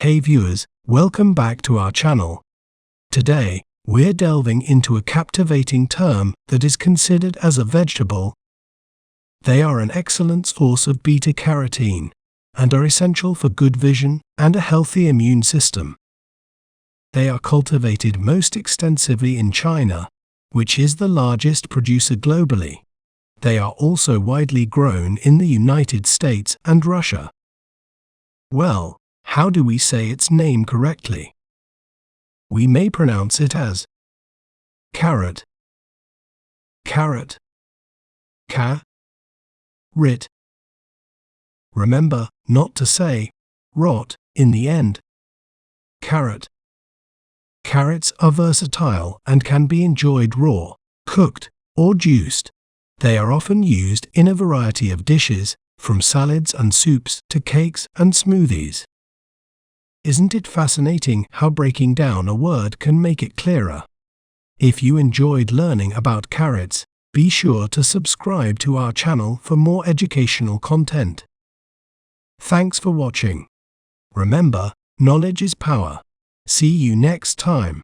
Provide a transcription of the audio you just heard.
Hey viewers, welcome back to our channel. Today, we're delving into a captivating term that is considered as a vegetable. They are an excellent source of beta-carotene and are essential for good vision and a healthy immune system. They are cultivated most extensively in China, which is the largest producer globally. They are also widely grown in the United States and Russia. Well, how do we say its name correctly? We may pronounce it as carrot, carrot, rit. Remember not to say rot in the end. Carrot. Carrots are versatile and can be enjoyed raw, cooked, or juiced. They are often used in a variety of dishes, from salads and soups to cakes and smoothies. Isn't it fascinating how breaking down a word can make it clearer? If you enjoyed learning about carrots, be sure to subscribe to our channel for more educational content. Thanks for watching. Remember, knowledge is power. See you next time.